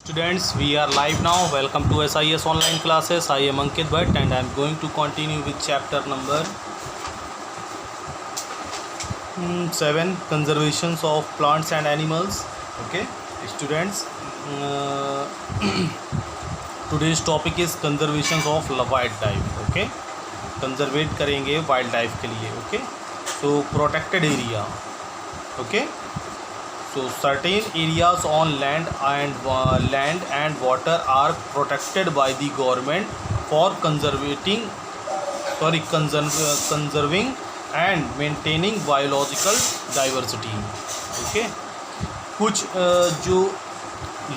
Students, we are live now. Welcome to SIS online classes. I am Ankit Bhatt and I am going to continue with chapter number 7, conservations of plants and animals. Okay, students, today's topic is conservations of wildlife. Okay, conservate करेंगे wildlife के लिए. Okay, so protected area. Okay. So certain areas on land and water are protected by the government for conserving and maintaining biological diversity. Okay, कुछ जो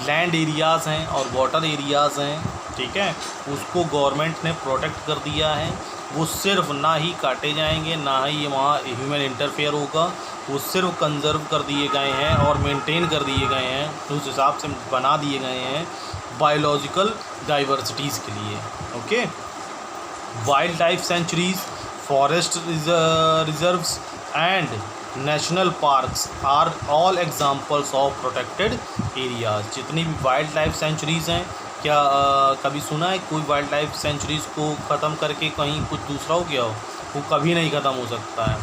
land areas हैं और water areas हैं, ठीक है, उसको गवर्नमेंट ने प्रोटेक्ट कर दिया है. वो सिर्फ ना ही काटे जाएंगे, ना ही वहाँ ह्यूमन इंटरफेयर होगा. वो सिर्फ कंजर्व कर दिए गए हैं और मेंटेन कर दिए गए हैं, उस हिसाब से बना दिए गए हैं बायोलॉजिकल डाइवर्सिटीज़ के लिए. Okay, wild life sanctuaries, forest reserves and national parks are all examples of protected areas. जितनी भी वाइल्ड लाइफ सेंचुरीज़ हैं, क्या कभी सुना है कोई वाइल्ड लाइफ सेंचुरीज़ को ख़त्म करके कहीं कुछ दूसरा हो गया हो? वो कभी नहीं ख़त्म हो सकता है.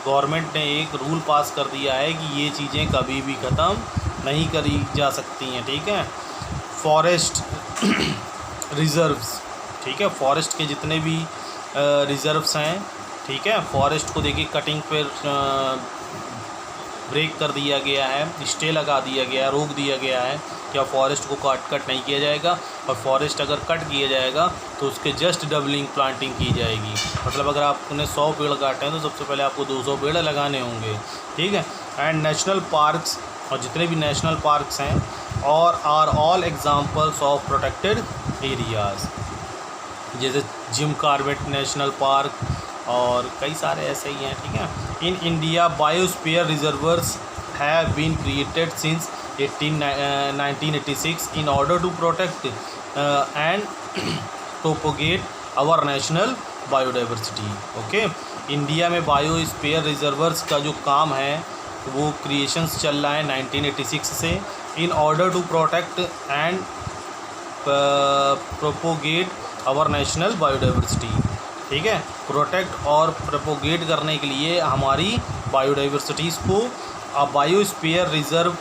गवर्नमेंट ने एक रूल पास कर दिया है कि ये चीज़ें कभी भी ख़त्म नहीं करी जा सकती हैं. ठीक है, फॉरेस्ट रिज़र्व्स, ठीक है, फॉरेस्ट के जितने भी रिज़र्व्स हैं, ठीक है, फॉरेस्ट को देखिए कटिंग पर ब्रेक कर दिया गया है, स्टे लगा दिया गया है, रोक दिया गया है. क्या फॉरेस्ट को कट नहीं किया जाएगा? और फॉरेस्ट अगर कट किया जाएगा तो उसके जस्ट डबलिंग प्लांटिंग की जाएगी. मतलब अगर आपने 100 पेड़ काटे हैं तो सबसे पहले आपको 200 पेड़ लगाने होंगे. ठीक है. एंड नेशनल पार्क्स, और जितने भी नेशनल पार्क्स हैं और are all examples of protected areas, जैसे जिम कॉर्बेट नेशनल पार्क और कई सारे ऐसे ही हैं. ठीक है. In India biosphere reserves have been created since 1986 in order to protect and propagate our national biodiversity. Okay, India में बायोस्फीयर रिजर्वर्स का जो काम है वो क्रिएशंस चल रहा है 1986 से, in order to protect and propagate our national biodiversity. ठीक है, प्रोटेक्ट और प्रोपोगेट करने के लिए हमारी बायोडाइवर्सिटीज़ को. A biosphere reserve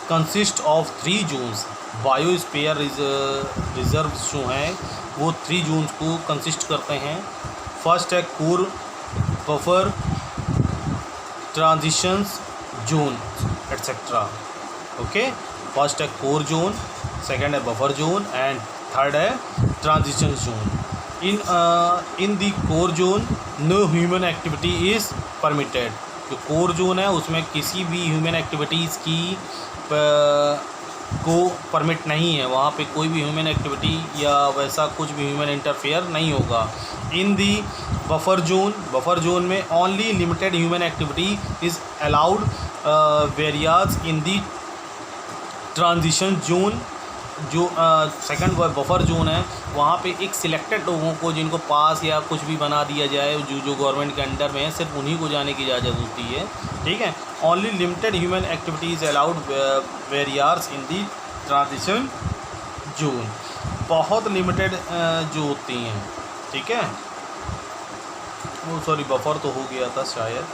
consist of 3 zones. Biosphere reserves जो हैं वो 3 जोन्स को कंसिस्ट करते हैं. फर्स्ट है core buffer transitions zone etcetera. Okay, first है कोर जोन, सेकंड है बफर जोन एंड थर्ड है transition zone. In the core zone no human activity is permitted. जो कोर जोन है उसमें किसी भी ह्यूमन एक्टिविटीज़ की को परमिट नहीं है. वहाँ पे कोई भी ह्यूमन एक्टिविटी या वैसा कुछ भी ह्यूमन इंटरफेयर नहीं होगा. इन दी बफर जोन में only limited human activity is allowed. Whereas in the transition zone, जो सेकंड बफर जोन है, वहाँ पे एक सिलेक्टेड लोगों को जिनको पास या कुछ भी बना दिया जाए, जो गवर्नमेंट के अंडर में है, सिर्फ उन्हीं को जाने की इजाज़त होती है. ठीक है. Only limited human activities allowed whereas in the transition zone. बहुत लिमिटेड जो होती हैं. ठीक है, वो सॉरी बफर तो हो गया था शायद.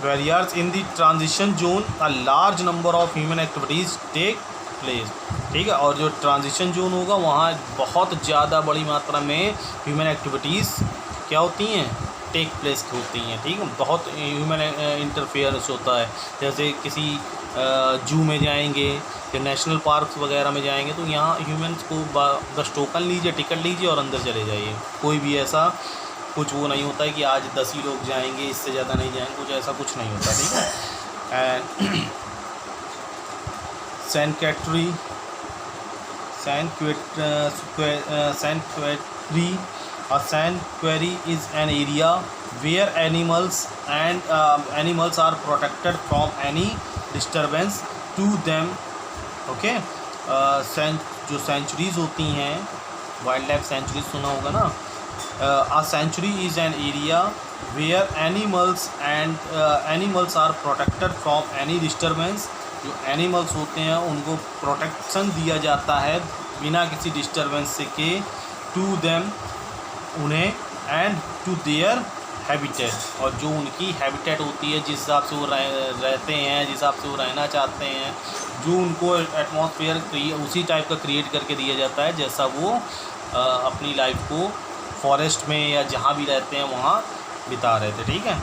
Whereas in the transition zone a large number of human activities take place. ठीक है, और जो ट्रांजिशन जोन होगा वहाँ बहुत ज़्यादा बड़ी मात्रा में ह्यूमन एक्टिविटीज़ क्या होती हैं, टेक प्लेस होती हैं. ठीक है, बहुत ह्यूमन इंटरफेयरेंस होता है. जैसे किसी जू में जाएंगे या नेशनल पार्क्स वगैरह में जाएंगे तो यहाँ ह्यूमन्स को बस टोकन लीजिए, टिकट लीजिए और अंदर चले जाइए. कोई भी ऐसा कुछ वो नहीं होता है कि आज 10 ही लोग जाएंगे, इससे ज़्यादा नहीं जाएंगे, कुछ ऐसा कुछ नहीं होता. ठीक है. Sanctuary a sanctuary is an area where animals are protected from any disturbance to them. Okay, जो सेंचुरीज़ होती हैं, वाइल्ड लाइफ सेंचुरीज सुना होगा ना. A sanctuary is an area where animals are protected from any disturbance. जो animals होते हैं उनको प्रोटेक्शन दिया जाता है बिना किसी डिस्टर्बेंस से के, टू देम उन्हें, एंड टू देयर हैबिटेट, और जो उनकी हैबिटेट होती है, जिस हिसाब से वो रहते हैं, जिस हिसाब से वो रहना चाहते हैं, जो उनको एटमॉस्फेयर उसी टाइप का क्रिएट करके दिया जाता है जैसा वो अपनी लाइफ को फॉरेस्ट में या जहाँ भी रहते हैं वहाँ बिता रहे थे। ठीक है।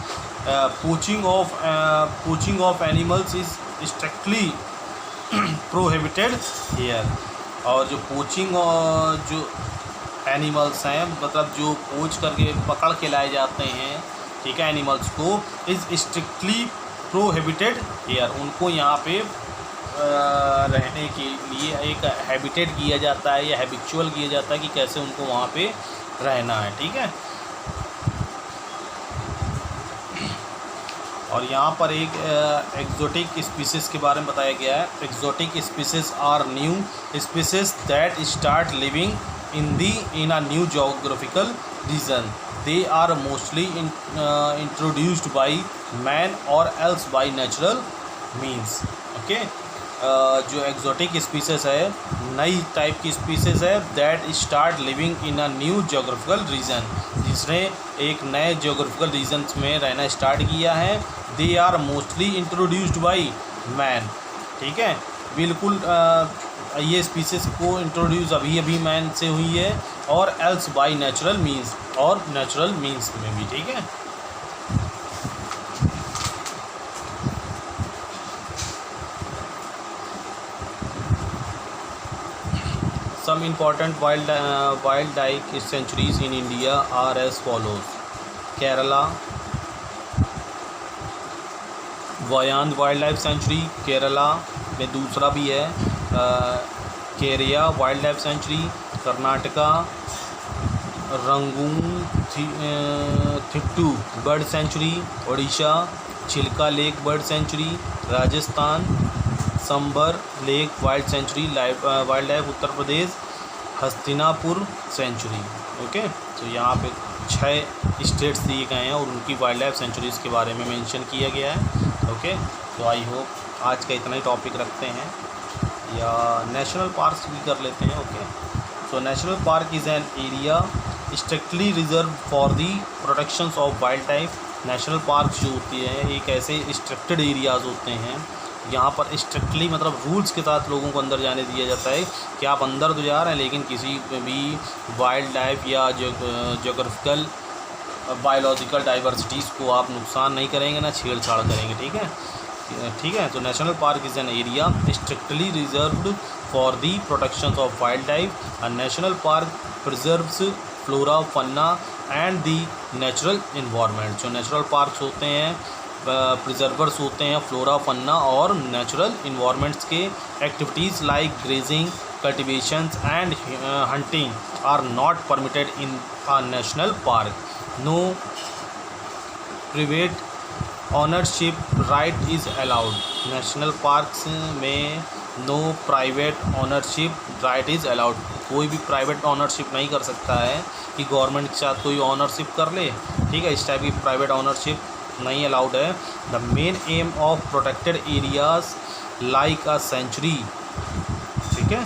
Poaching of animals is strictly prohibited here. और जो पोचिंग जो एनिमल्स हैं, मतलब जो पोच करके पकड़ के लाए जाते हैं, ठीक है, एनिमल्स को, इज़ स्ट्रिक्टली प्रोहिबिटेड हियर। उनको यहाँ पे रहने के लिए एक हैबिटेट किया जाता है या हैबिचुअल किया जाता है कि कैसे उनको वहाँ पे रहना है। ठीक है। और यहाँ पर एक एक्जोटिक स्पीसीज़ के बारे में बताया गया है। Exotic species are new species that start living in a new geographical region. They are mostly introduced by man or else by natural means. Okay. जो एक्जोटिक स्पीसीज़ है, नई टाइप की स्पीसीज़ है, that start living in a new geographical region, जिसने एक नए geographical region में रहना स्टार्ट किया है। They are mostly introduced by man. ठीक है, बिल्कुल ये स्पीसीज़ को इंट्रोड्यूस अभी मैन से हुई है, और एल्स बाय नेचुरल मीन्स, और नेचुरल मीन्स में भी। ठीक है। Some important wild life sanctuaries in India are as follows. Kerala Wayanad wild life sanctuary Kerala में, दूसरा भी है केरिया wild life sanctuary, Karnataka Ranganathittu bird sanctuary, Odisha Chilka lake bird sanctuary, Rajasthan Sambhar lake wild sanctuary wild life, Uttar Pradesh Hastinapur sanctuary. Okay, तो यहाँ पे 6 स्टेट्स दिए गए हैं और उनकी वाइल्ड लाइफ सेंचुरीज़ के बारे में मेंशन किया गया है। ओके, तो आई होप आज का इतना ही टॉपिक रखते हैं, या नेशनल पार्क्स भी कर लेते हैं। Okay, so national park is an area strictly reserve for the protections of wild life. National park जो होती है एक ऐसे स्ट्रिक्टेड एरियाज़ होते हैं, यहाँ पर स्ट्रिक्टली मतलब रूल्स के साथ लोगों को अंदर जाने दिया जाता है कि आप अंदर तो जा रहे हैं लेकिन किसी भी वाइल्ड लाइफ या जोग्राफिकल बायोलॉजिकल डाइवर्सिटीज़ को आप नुकसान नहीं करेंगे, ना छेड़छाड़ करेंगे। ठीक है। तो national park is an area strictly reserved for the protection of wild life. A national park preserves flora fauna and the natural environment. जो नेचुरल पार्क्स होते हैं प्रिजर्वर्स होते हैं फ्लोरा फन्ना और नेचुरल इन्वायरमेंट्स के। Activities like grazing, cultivations and hunting are not permitted in a national park. No private ownership right is allowed. National parks में no private ownership right is allowed. कोई भी private ownership नहीं कर सकता है कि government के साथ कोई ऑनरशिप कर ले। ठीक है, इस टाइप की प्राइवेट ऑनरशिप नहीं अलाउड है। The main aim of protected areas like a sanctuary. ठीक है,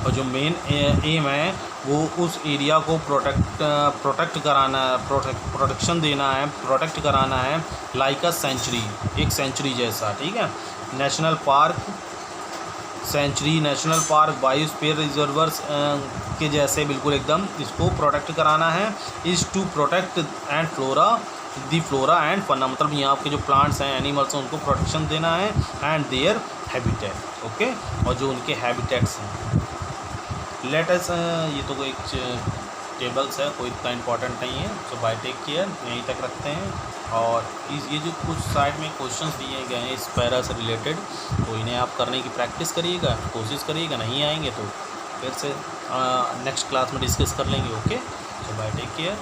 और जो मेन एम है वो उस एरिया को प्रोटेक्ट कराना है, प्रोटेक्शन देना है, प्रोटेक्ट कराना है, लाइक अ सेंचुरी, एक सेंचुरी जैसा। ठीक है, national park sanctuary, national park biosphere reserves के जैसे बिल्कुल एकदम इसको प्रोटेक्ट कराना है। Is to protect and flora and fauna, मतलब यहाँ के जो प्लांट्स हैं, एनिमल्स हैं, उनको प्रोटेक्शन देना है, एंड देयर हैबिटेट। ओके, और जो उनके हैबिटेट्स हैं। लेटस ये तो कोई टेबल्स है, कोई इतना इंपॉर्टेंट नहीं है। सो बाय टेक केयर, यहीं तक रखते हैं। और ये जो कुछ साइड में क्वेश्चंस दिए गए हैं इस पैरा से रिलेटेड, तो इन्हें आप करने की प्रैक्टिस करिएगा, कोशिश करिएगा। नहीं आएंगे तो फिर से नेक्स्ट क्लास में डिस्कस कर लेंगे। ओके, सो बाय टेक केयर।